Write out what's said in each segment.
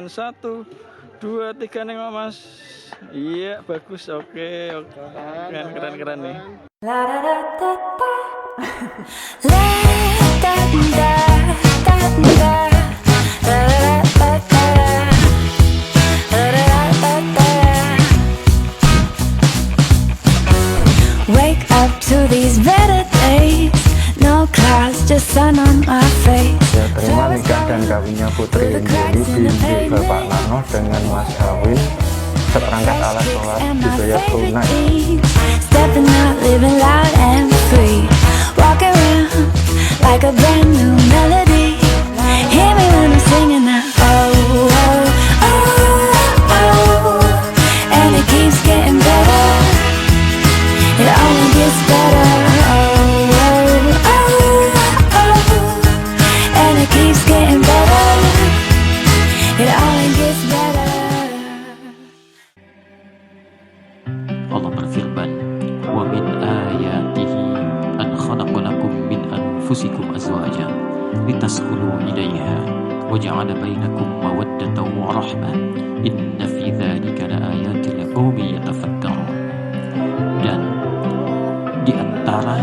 Satu, dua, tiga nih Mas. Iya bagus, oke. Keren nih. Wake up to these better days. No clouds, just sun on my face. Ya, terima nikah dan kawinnya Putri Injili binti Bapak Nano dengan Mas Kawin seperangkat alat sholat dibayar tunai. Stepping out, living loud and free. Walk around like a brand new melody. Hear me when I'm singing now. Oh, oh, oh, oh. And it keeps getting better. It only gets better. Oh, oh, oh, oh. And it keeps getting better. It only gets better. Allah berfirman, "Wa min ayatihi an khalaqa lakum min anfusikum azwajan litaskunu ilaiha wa ja'ala bainakum mawaddatan wa rahmah inna fi dzalika laayatin liqaumin yatafakkarun." Dan di antara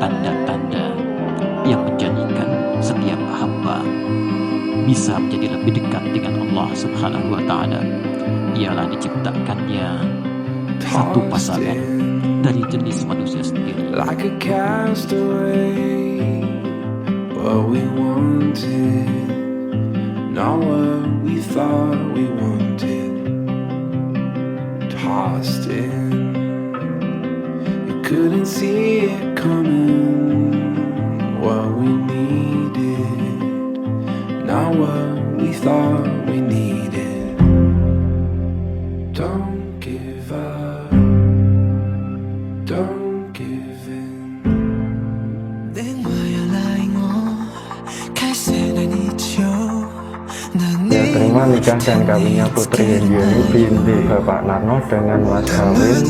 tanda-tanda yang menjadikan setiap hamba bisa menjadi lebih dekat dengan Allah Subhanahu wa taala ialah diciptakannya satu pasangan dari jenis manusia sendiri. Like a castaway, what we wanted, not what we thought we wanted. Tossed in, you couldn't see it coming. What we needed, not what we thought we needed. Don't give up. Don't give in. Ya, terima nikah dan kawinnya Putri Injili binti Bapak Nano dengan Mas Kawin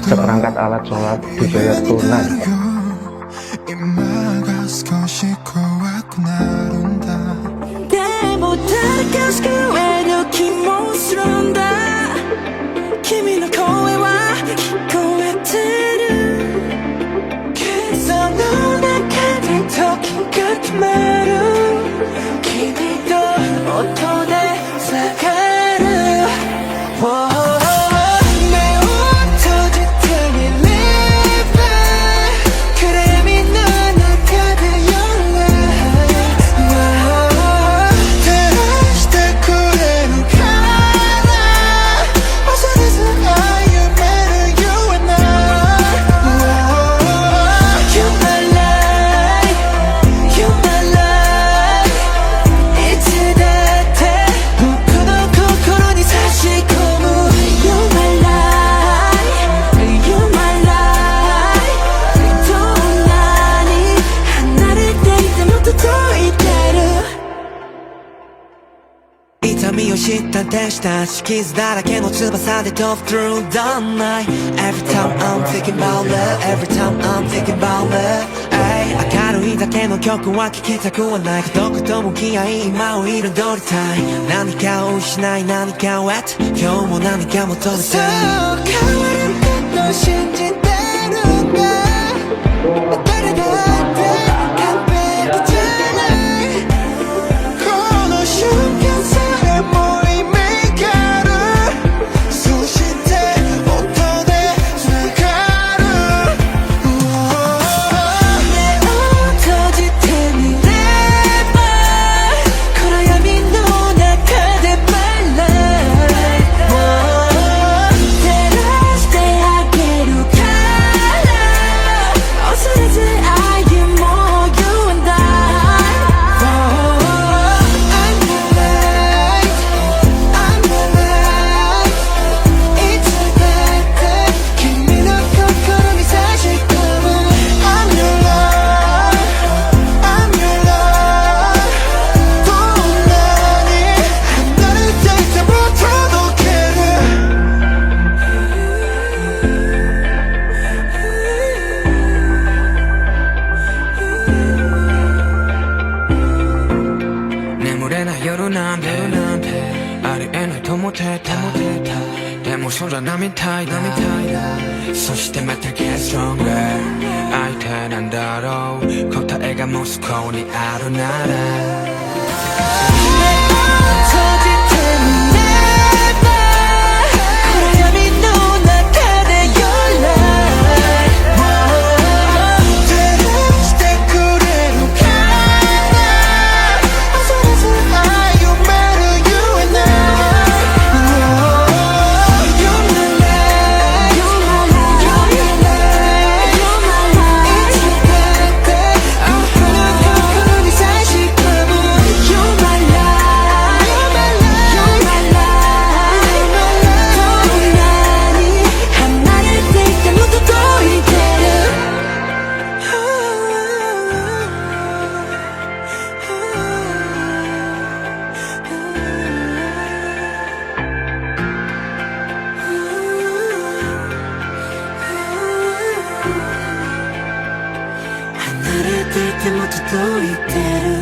seperangkat alat sholat dibayar tunai. Through the night, every time I'm thinking about love, every time I'm thinking about love. Ay, 明るいだけの曲は聴きたくはない。どことも気合い今を彩りたい。何かを失い何かを得て、今日も何か求めてる。そう変わること信じてるんだ。誰だって完璧じゃない。この瞬間さえも意味がある。そして音で繋がる。目を閉じてみれば暗闇の中でバラ照らしてあげるから恐れず歩めともてたでもそらなみたいだそしてまた get stronger 相手なんだろう答えがモスコにあるなら離れていても届いてる